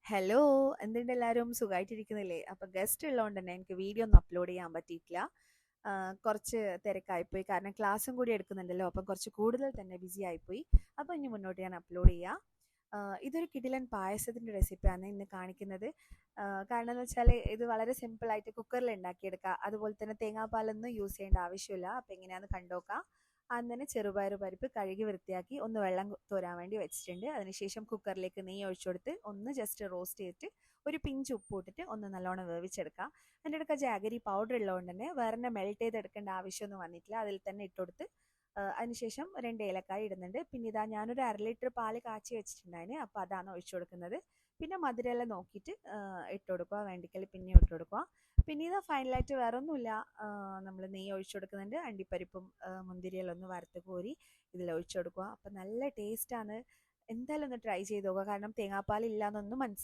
Hello, എന്തുണ്ട് എല്ലാവരും സുഖമായിട്ടിരിക്കുന്നില്ലേ? അപ്പോൾ ഗസ്റ്റ് ഉള്ളതുകൊണ്ട് തന്നെ എനിക്ക് വീഡിയോ ഒന്നും അപ്ലോഡ് ചെയ്യാൻ പറ്റിയിട്ടില്ല. കുറച്ച് തിരക്കായിപ്പോയി, കാരണം ക്ലാസ്സും കൂടി എടുക്കുന്നുണ്ടല്ലോ, അപ്പം കുറച്ച് കൂടുതൽ തന്നെ ബിസി ആയിപ്പോയി. അപ്പോൾ ഇനി മുന്നോട്ട് ഞാൻ അപ്ലോഡ് ചെയ്യാം. ഇതൊരു കിടിലൻ പായസത്തിൻ്റെ റെസിപ്പിയാണ് ഇന്ന് കാണിക്കുന്നത്. കാരണം എന്ന് വെച്ചാൽ ഇത് വളരെ സിമ്പിളായിട്ട് കുക്കറിൽ ഉണ്ടാക്കിയെടുക്കാം. അതുപോലെ തന്നെ തേങ്ങാപ്പാലൊന്നും യൂസ് ചെയ്യേണ്ട ആവശ്യമില്ല. അപ്പോൾ എങ്ങനെയാണെന്ന് കണ്ടോക്കാം. ആദ്യം തന്നെ ചെറുപയർ പരിപ്പ് കഴുകി വൃത്തിയാക്കി ഒന്ന് വെള്ളം തോരാൻ വേണ്ടി വെച്ചിട്ടുണ്ട്. അതിനുശേഷം കുക്കറിലേക്ക് നെയ്യ് ഒഴിച്ചു കൊടുത്ത് ഒന്ന് ജസ്റ്റ് റോസ്റ്റ് ചെയ്തിട്ട് ഒരു പിഞ്ച് ഉപ്പ് ഇട്ടിട്ട് ഒന്ന് നല്ലോണം വേവിച്ചെടുക്കാം. അതിൻ്റെ ഇടയ്ക്ക് ജാഗരി പൗഡർ ഉള്ളതുകൊണ്ട് തന്നെ വേറെ മെൽറ്റ് ചെയ്തെടുക്കേണ്ട ആവശ്യമൊന്നും വന്നിട്ടില്ല. അതിൽ തന്നെ ഇട്ടുകൊടുത്ത് അതിനുശേഷം 2 ഏലക്കായ ഇടുന്നുണ്ട്. പിന്നെ ഇതാ ഞാനൊരു 1/2 ലിറ്റർ പാല് കാച്ചി വെച്ചിട്ടുണ്ടായിരുന്നു. അപ്പോൾ അതാണ് ഒഴിച്ചു കൊടുക്കുന്നത്. പിന്നെ മധുരമെല്ലാം നോക്കിയിട്ട് ഇട്ട് കൊടുക്കുക, വേണ്ടിക്കൽ പിന്നെ ഇട്ട് കൊടുക്കുക. പിന്നെ ഇത് ഫൈനലായിട്ട് വേറെ ഒന്നുമില്ല. നമ്മൾ നെയ്യ് ഒഴിച്ചു കൊടുക്കുന്നുണ്ട്. അണ്ടിപ്പരിപ്പും മുന്തിരിയെല്ലാം ഒന്ന് വറുത്ത് കോരി ഇതിൽ ഒഴിച്ചു കൊടുക്കുക. അപ്പം നല്ല ടേസ്റ്റാണ്. എന്തായാലും ഒന്ന് ട്രൈ ചെയ്ത് നോക്കുക. കാരണം തേങ്ങാപ്പാൽ ഇല്ലയെന്നൊന്നും മനസ്സിലായി.